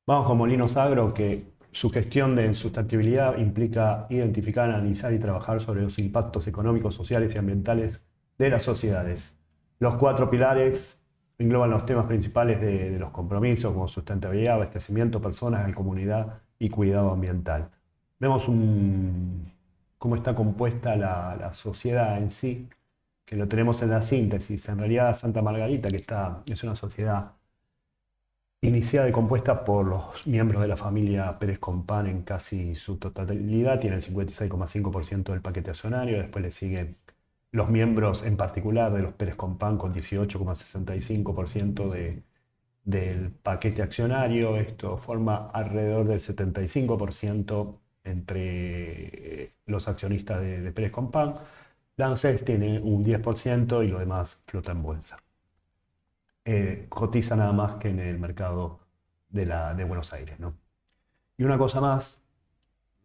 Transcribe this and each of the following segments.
Vamos con Molinos Agro, que su gestión de sustentabilidad implica identificar, analizar y trabajar sobre los impactos económicos, sociales y ambientales de las sociedades. Los cuatro pilares engloban los temas principales de los compromisos, como sustentabilidad, abastecimiento, personas, comunidad y cuidado ambiental. Vemos cómo está compuesta la sociedad en sí, que lo tenemos en la síntesis. En realidad, Santa Margarita, es una sociedad iniciada y compuesta por los miembros de la familia Pérez Compán en casi su totalidad, tiene el 56,5% del paquete accionario, después le siguen los miembros en particular de los Pérez Compán con 18,65% del paquete accionario. Esto forma alrededor del 75% entre los accionistas de Pérez Compán. La ANSES tiene un 10% y lo demás flota en bolsa. Cotiza nada más que en el mercado de Buenos Aires, ¿no? Y una cosa más,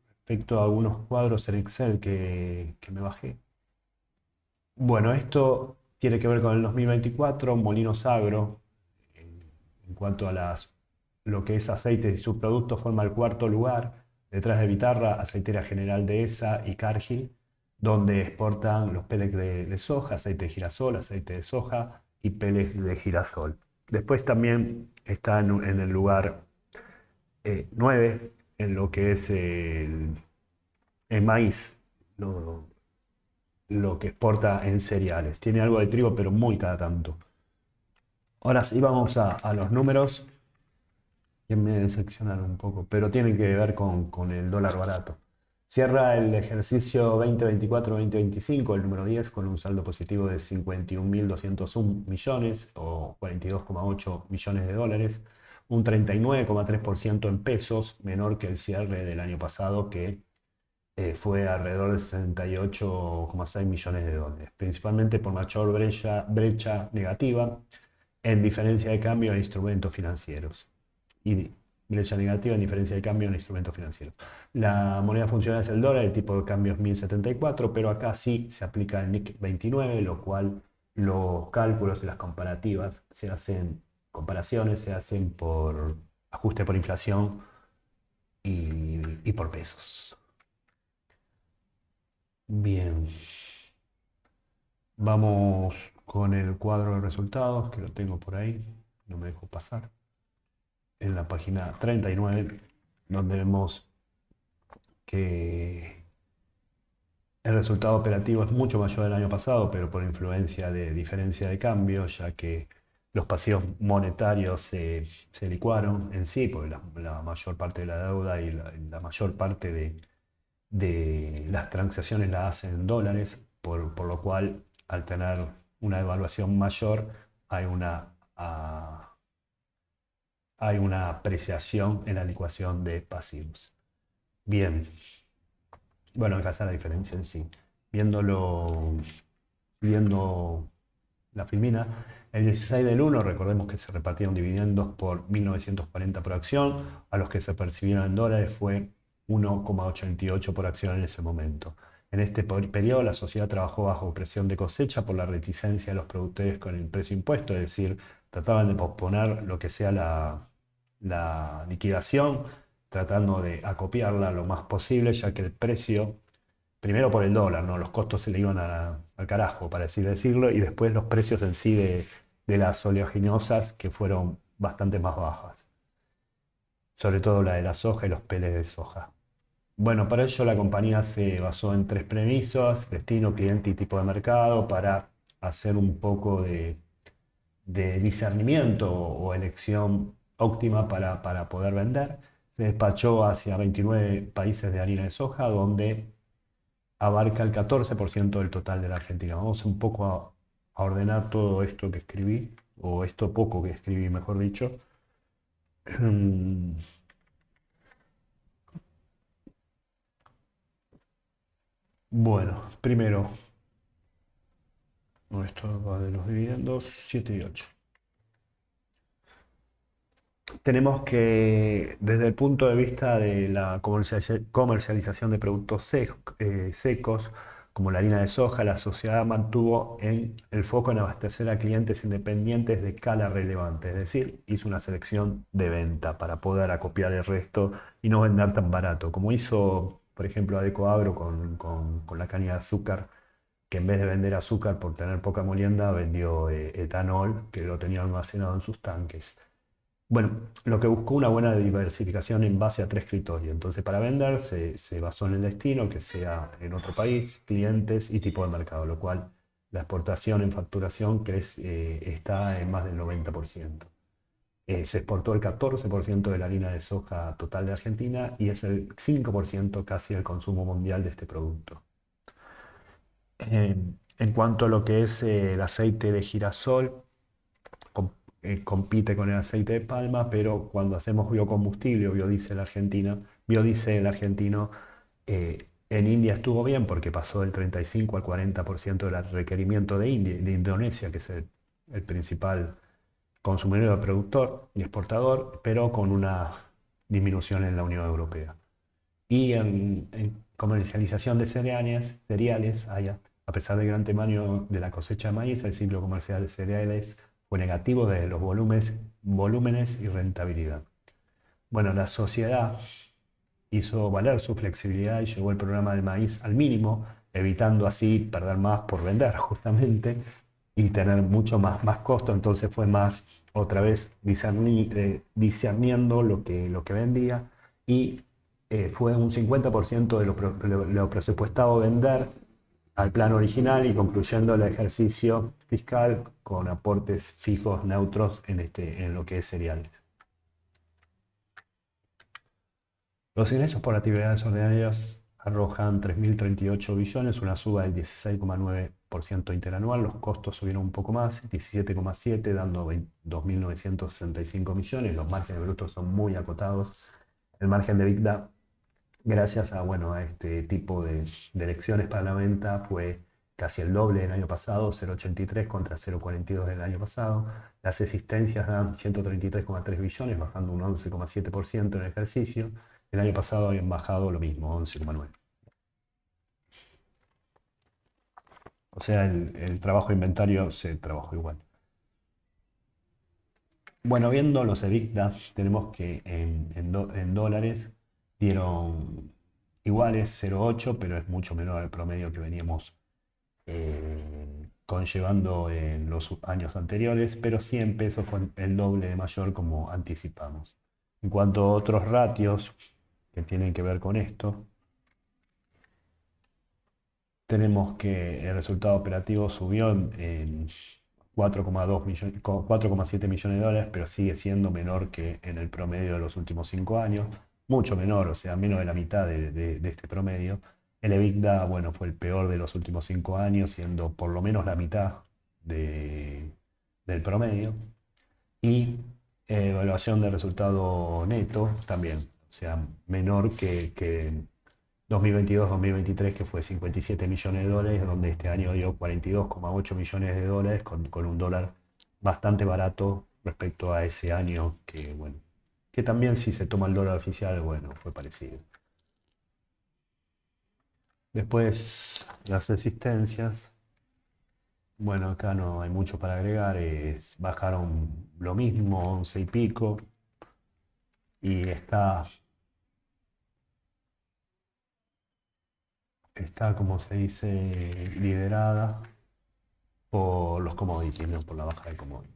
respecto a algunos cuadros en Excel que me bajé. Bueno, esto tiene que ver con el 2024, Molinos Agro, en cuanto a lo que es aceites y subproductos, forma el cuarto lugar, detrás de Vitarra, Aceitera General Dehesa y Cargill, donde exportan los pellets de soja, aceite de girasol, aceite de soja y pellets de girasol. Después también está en el lugar 9 en lo que es el maíz, lo, lo que exporta en cereales. Tiene algo de trigo, pero muy cada tanto. Ahora sí vamos a los números que me decepcionaron un poco, pero tienen que ver con el dólar barato. Cierra el ejercicio 2024-2025, el número 10, con un saldo positivo de 51.201 millones o 42,8 millones de dólares, un 39,3% en pesos, menor que el cierre del año pasado, que fue alrededor de 68,6 millones de dólares, principalmente por mayor brecha negativa en diferencia de cambio en instrumentos financieros. Y brecha negativa en diferencia de cambio en instrumentos financieros. La moneda funcional es el dólar, el tipo de cambio es 1074, pero acá sí se aplica el NIC 29, lo cual los cálculos y las comparaciones se hacen por ajuste por inflación y por pesos. Bien, vamos con el cuadro de resultados, que lo tengo por ahí, no me dejo pasar. En la página 39, donde vemos que el resultado operativo es mucho mayor del año pasado, pero por influencia de diferencia de cambio, ya que los pasivos monetarios se licuaron en sí, porque la mayor parte de la deuda y la mayor parte de las transacciones la hacen en dólares, por lo cual al tener una devaluación mayor hay hay una apreciación en la licuación de pasivos. Bien, bueno, acá está la diferencia en sí. Viendo la filmina, el 16 del 1, recordemos que se repartieron dividendos por 1940 por acción, a los que se percibieron en dólares fue 1,88 por acción en ese momento. En este periodo la sociedad trabajó bajo presión de cosecha por la reticencia de los productores con el precio impuesto, es decir, trataban de posponer lo que sea la liquidación, tratando de acopiarla lo más posible, ya que el precio, primero por el dólar, ¿no? Los costos se le iban al carajo, para así decirlo, y después los precios en sí de las oleaginosas, que fueron bastante más bajas, sobre todo la de la soja y los peles de soja. Bueno, para ello la compañía se basó en tres premisas: destino, cliente y tipo de mercado, para hacer un poco de discernimiento o elección óptima para poder vender. Se despachó hacia 29 países de harina de soja, donde abarca el 14% del total de la Argentina. Vamos un poco a ordenar todo esto que escribí, o esto poco que escribí, mejor dicho. Bueno, primero, esto va de los dividendos, 7 y 8. Tenemos que, desde el punto de vista de la comercialización de productos secos, como la harina de soja, la sociedad mantuvo el foco en abastecer a clientes independientes de escala relevante, es decir, hizo una selección de venta para poder acopiar el resto y no vender tan barato, como hizo, por ejemplo, Adecoagro con la caña de azúcar, que en vez de vender azúcar por tener poca molienda, vendió etanol, que lo tenía almacenado en sus tanques. Bueno, lo que buscó una buena diversificación en base a tres criterios. Entonces, para vender se basó en el destino, que sea en otro país, clientes y tipo de mercado, lo cual la exportación en facturación está en más del 90%. Se exportó el 14% de la harina de soja total de Argentina y es el 5% casi el consumo mundial de este producto. En cuanto a lo que es el aceite de girasol, com- compite con el aceite de palma, pero cuando hacemos biocombustible o biodiesel argentino, en India estuvo bien porque pasó del 35 al 40% del requerimiento de Indonesia, que es el principal consumidor, productor y exportador, pero con una disminución en la Unión Europea. Y en comercialización de cereales, a pesar del gran tamaño de la cosecha de maíz, el ciclo comercial de cereales fue negativo desde los volúmenes y rentabilidad. Bueno, la sociedad hizo valer su flexibilidad y llevó el programa del maíz al mínimo, evitando así perder más por vender justamente y tener mucho más costo. Entonces fue más otra vez discerniendo lo que vendía y fue un 50% de lo presupuestado vender al plan original y concluyendo el ejercicio fiscal con aportes fijos neutros en lo que es cereales. Los ingresos por actividades ordinarias arrojan 3.038 billones, una suba del 16,9% interanual. Los costos subieron un poco más, 17,7, dando 2.965 millones. Los márgenes brutos son muy acotados. El margen de EBITDA, gracias a este tipo de elecciones para la venta, fue casi el doble del año pasado, 0,83 contra 0,42 del año pasado. Las existencias dan 133,3 billones, bajando un 11,7% en el ejercicio. El año pasado habían bajado lo mismo, 11,9. O sea, el trabajo de inventario se trabajó igual. Bueno, viendo los EBITDA, tenemos que en dólares dieron iguales 0,8, pero es mucho menor al promedio que veníamos conllevando en los años anteriores, pero 100 pesos fue el doble de mayor como anticipamos. En cuanto a otros ratios que tienen que ver con esto, tenemos que el resultado operativo subió en 4,2 millones, 4,7 millones de dólares, pero sigue siendo menor que en el promedio de los últimos 5 años, mucho menor, o sea, menos de la mitad de este promedio. El EBITDA, bueno, fue el peor de los últimos 5 años, siendo por lo menos la mitad del promedio. Y evaluación de resultado neto también, o sea, menor que 2022-2023, que fue 57 millones de dólares, donde este año dio 42,8 millones de dólares con un dólar bastante barato respecto a ese año que, bueno, que también si se toma el dólar oficial, bueno, fue parecido. Después, las existencias. Bueno, acá no hay mucho para agregar, bajaron lo mismo, 11 y pico, y está como se dice, liderada por los commodities, no por la baja de commodities.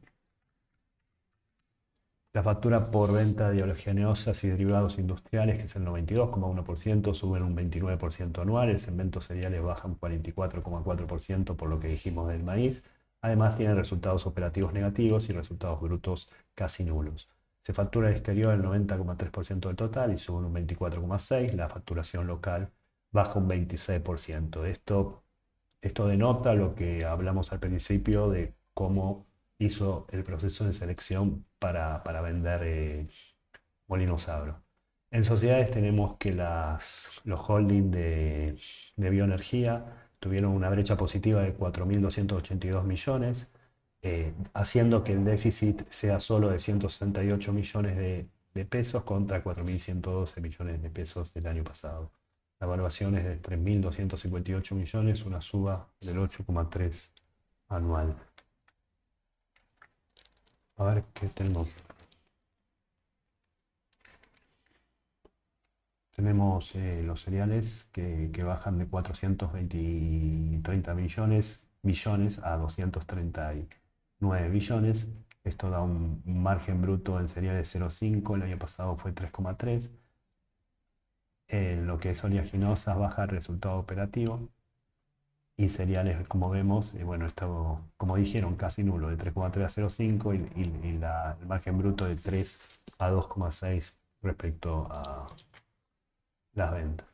La factura por venta de oleaginosas y derivados industriales, que es el 92,1%, suben un 29% anual. El segmento cereales baja un 44,4% por lo que dijimos del maíz. Además, tiene resultados operativos negativos y resultados brutos casi nulos. Se factura el exterior el 90,3% del total y sube un 24,6%. La facturación local baja un 26%. Esto denota lo que hablamos al principio de cómo hizo el proceso de selección para vender Molinos Agro. En sociedades tenemos que los holdings de bioenergía tuvieron una brecha positiva de 4.282 millones, haciendo que el déficit sea solo de 168 millones de pesos contra 4.112 millones de pesos del año pasado. La evaluación es de 3.258 millones, una suba del 8,3 anual. A ver qué tenemos. Tenemos los cereales que bajan de 430 millones a 239 billones. Esto da un margen bruto en cereales 0,5, el año pasado fue 3,3. En lo que es oleaginosas baja el resultado operativo. Y cereales, como vemos, bueno, esto, como dijeron, casi nulo, de 3,3 a 0,5 el margen bruto de 3 a 2,6 respecto a las ventas.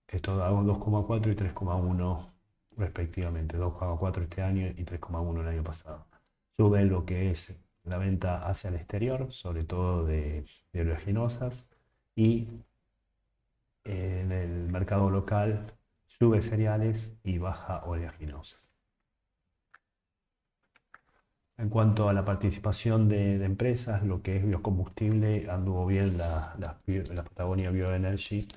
Esto da 2,4 y 3,1 respectivamente, 2,4 este año y 3,1 el año pasado. Sube lo que es la venta hacia el exterior, sobre todo de oleaginosas, y en el mercado local sube cereales y baja oleaginosas. En cuanto a la participación de empresas, lo que es biocombustible, anduvo bien la Patagonia Bioenergy,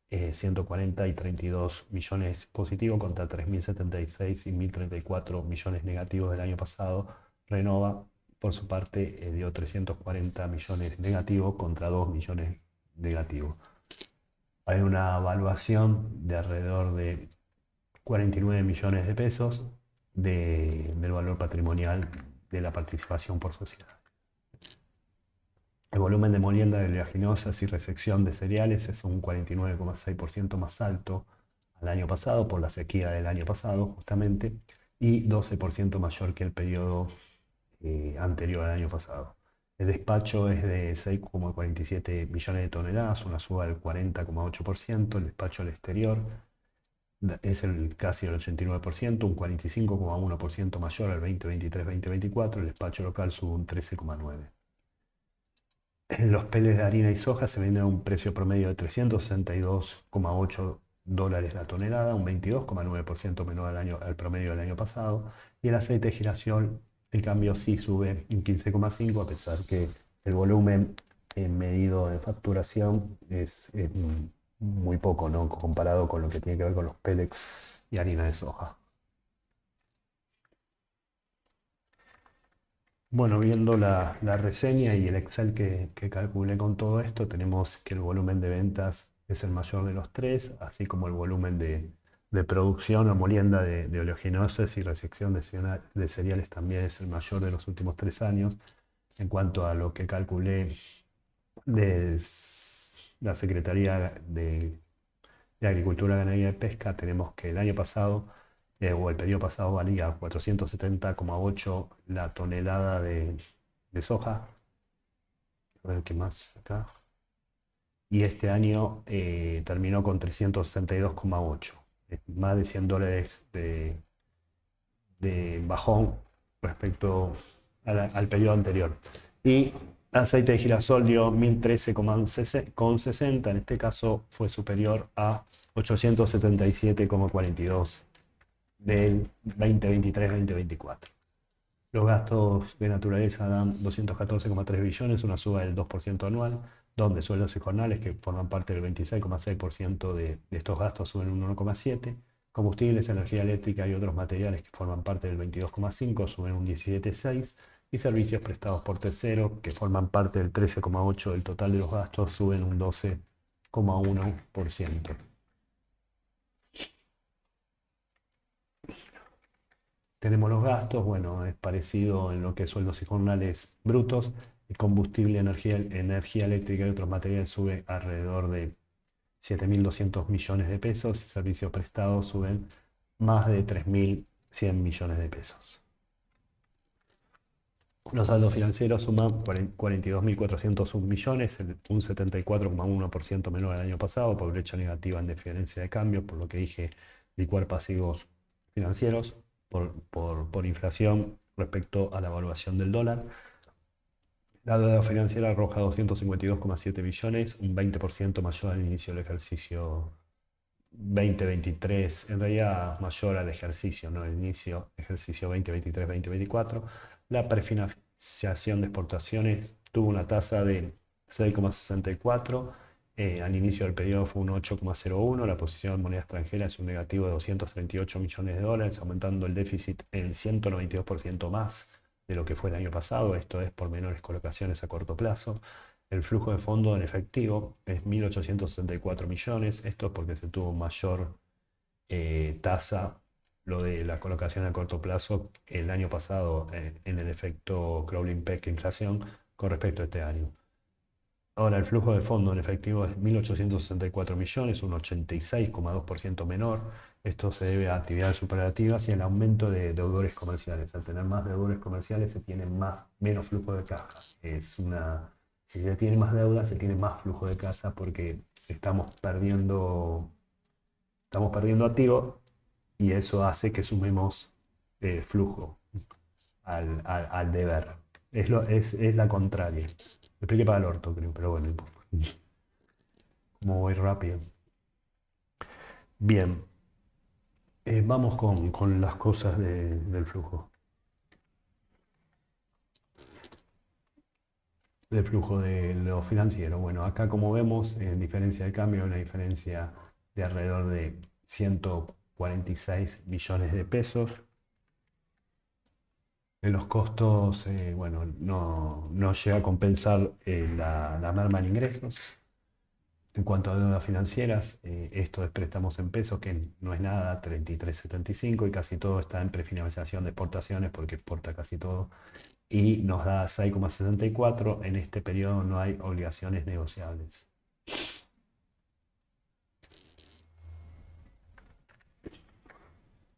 140 y 32 millones positivos contra 3.076 y 1.034 millones negativos del año pasado. Renova, por su parte, dio 340 millones negativos contra 2 millones negativos. Hay una evaluación de alrededor de 49 millones de pesos del valor patrimonial de la participación por sociedad. El volumen de molienda de oleaginosas y recepción de cereales es un 49,6% más alto al año pasado, por la sequía del año pasado justamente, y 12% mayor que el periodo anterior al año pasado. El despacho es de 6,47 millones de toneladas, una suba del 40,8%. El despacho al exterior es casi el 89%, un 45,1% mayor al 2023-2024. El despacho local sube un 13,9%. Los peles de harina y soja se venden a un precio promedio de 362,8 dólares la tonelada, un 22,9% menor al promedio del año pasado. Y el aceite de girasol, el cambio sí sube un 15,5, a pesar que el volumen medido en facturación es muy poco, ¿no? Comparado con lo que tiene que ver con los pellets y harina de soja. Bueno, viendo la reseña y el Excel que calculé con todo esto, tenemos que el volumen de ventas es el mayor de los tres, así como el volumen de producción o molienda de oleaginosas y recepción de cereales también es el mayor de los últimos 3 años. En cuanto a lo que calculé de la Secretaría de Agricultura, Ganadería y Pesca, tenemos que el año pasado o el periodo pasado valía 470,8 la tonelada de soja. A ver qué más acá. Y este año terminó con 362,8. Más de 100 dólares de bajón respecto al periodo anterior. Y aceite de girasol dio 1.013,60. En este caso fue superior a 877,42 del 2023-2024. Los gastos de naturaleza dan 214,3 billones, una suba del 2% anual, donde sueldos y jornales, que forman parte del 26,6% de estos gastos, suben un 1,7%. Combustibles, energía eléctrica y otros materiales, que forman parte del 22,5%, suben un 17,6%. Y servicios prestados por terceros, que forman parte del 13,8% del total de los gastos, suben un 12,1%. Tenemos los gastos, bueno, es parecido en lo que es sueldos y jornales brutos. El combustible, energía eléctrica y otros materiales sube alrededor de 7.200 millones de pesos y servicios prestados suben más de 3.100 millones de pesos. Los saldos financieros suman 42.401 millones, un 74,1% menor al año pasado, por brecha negativa en diferencia de cambio, por lo que dije, licuar pasivos financieros por inflación respecto a la evaluación del dólar. La deuda financiera arroja 252,7 billones, un 20% mayor al inicio del ejercicio 2023, en realidad mayor al ejercicio, ¿no? El inicio ejercicio 2023-2024. La prefinanciación de exportaciones tuvo una tasa de 6,64, Al inicio del periodo fue un 8,01, la posición en moneda extranjera es un negativo de 238 millones de dólares, aumentando el déficit en 192% más de lo que fue el año pasado, esto es por menores colocaciones a corto plazo. El flujo de fondo en efectivo es 1.864 millones, esto es porque se tuvo mayor tasa lo de la colocación a corto plazo el año pasado en el efecto Crowling Peck inflación con respecto a este año. Ahora, el flujo de fondo en efectivo es 1.864 millones, un 86,2% menor. Esto se debe a actividades superlativas y al aumento de deudores comerciales. Al tener más deudores comerciales se tiene menos flujo de caja. Si se tiene más deuda, se tiene más flujo de caja porque estamos perdiendo activos y eso hace que sumemos flujo al deber. Es la contraria. Me expliqué para el orto, creo, pero bueno, como voy rápido. Bien, vamos con las cosas del flujo. Del flujo de lo financiero. Bueno, acá como vemos, en diferencia de cambio, una diferencia de alrededor de 146 millones de pesos. En los costos, bueno, no llega a compensar la merma en ingresos. En cuanto a deudas financieras, esto es préstamos en pesos, que no es nada, 33,75 y casi todo está en prefinanciación de exportaciones porque exporta casi todo y nos da 6,64. En este periodo no hay obligaciones negociables.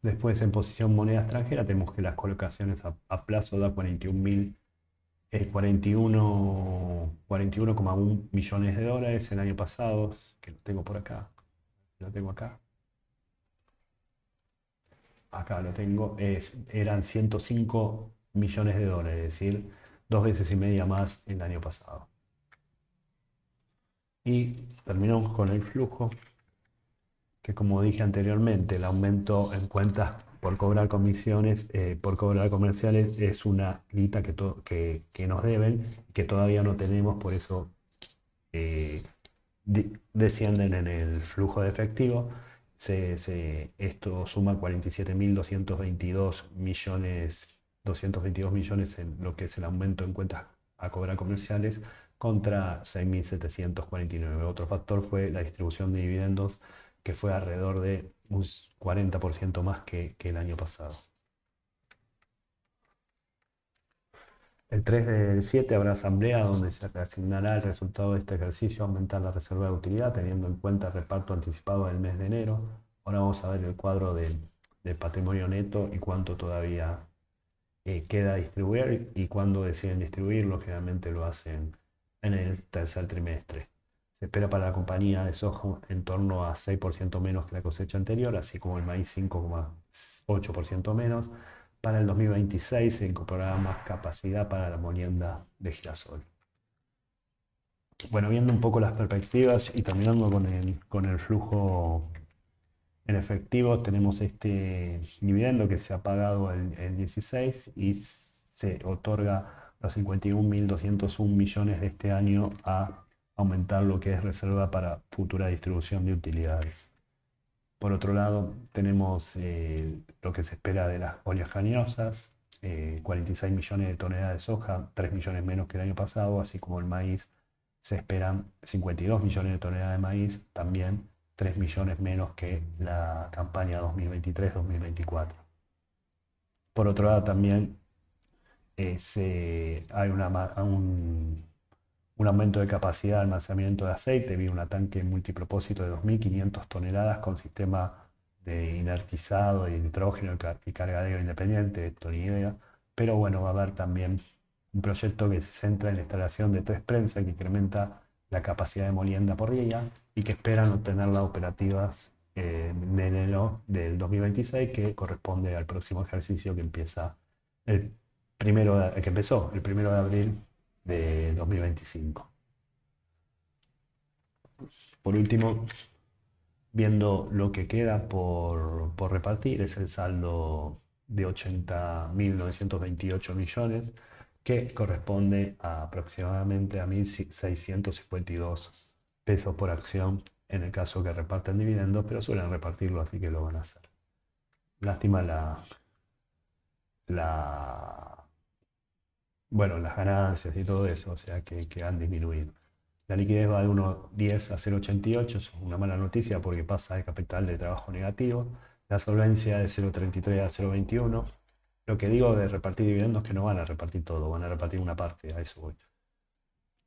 Después en posición moneda extranjera tenemos que las colocaciones a plazo da 41,1 millones de dólares el año pasado, que lo tengo por acá, lo tengo acá. Acá lo tengo, eran 105 millones de dólares, es decir, 2,5 veces más el año pasado. Y terminamos con el flujo, que como dije anteriormente, el aumento en cuentas por cobrar comisiones, por cobrar comerciales, es una guita que nos deben, que todavía no tenemos, por eso eh, descienden en el flujo de efectivo. Esto suma 47.222 millones, 222 millones en lo que es el aumento en cuentas a cobrar comerciales contra 6.749. Otro factor fue la distribución de dividendos, que fue alrededor de un 40% más que el año pasado. El 3 del 7 habrá asamblea donde se reasignará el resultado de este ejercicio, aumentar la reserva de utilidad teniendo en cuenta el reparto anticipado del mes de enero. Ahora vamos a ver el cuadro del patrimonio neto y cuánto todavía queda distribuir y cuándo deciden distribuirlo. Generalmente lo hacen en el tercer trimestre. Se espera para la compañía de soja en torno a 6% menos que la cosecha anterior, así como el maíz 5,8% menos. Para el 2026 se incorporará más capacidad para la molienda de girasol. Bueno, viendo un poco las perspectivas y terminando con el flujo en efectivo, tenemos este dividendo que se ha pagado el 16 y se otorga los 51.201 millones de este año a aumentar lo que es reserva para futura distribución de utilidades. Por otro lado, tenemos lo que se espera de las oleaginosas, 46 millones de toneladas de soja, 3 millones menos que el año pasado, así como el maíz, se esperan 52 millones de toneladas de maíz, también 3 millones menos que la campaña 2023-2024. Por otro lado, también hay un aumento de capacidad de almacenamiento de aceite vía un tanque multipropósito de 2.500 toneladas con sistema de inertizado de nitrógeno y cargadero independiente, esto ni idea. Pero bueno, va a haber también un proyecto que se centra en la instalación de 3 prensas que incrementa la capacidad de molienda por día y que esperan obtenerlas operativas en enero del 2026, que corresponde al próximo ejercicio que empieza que empezó el 1 de abril de 2025. Por último, viendo lo que queda por repartir, es el saldo de 80.928 millones, que corresponde aproximadamente a 1.652 pesos por acción en el caso que repartan dividendos, pero suelen repartirlo, así que lo van a hacer. Lástima la, bueno, las ganancias y todo eso, o sea que han disminuido. La liquidez va de 1,10 a 0,88, es una mala noticia porque pasa de capital de trabajo negativo. La solvencia de 0,33 a 0,21. Lo que digo de repartir dividendos es que no van a repartir todo, van a repartir una parte, a eso voy.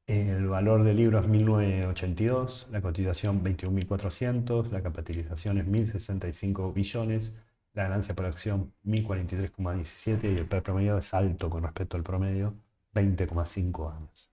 El valor del libro es 1982, la cotización 21.400, la capitalización es 1.065 billones, la ganancia por acción 1.043,17 y el PER promedio es alto con respecto al promedio, 20,5 años.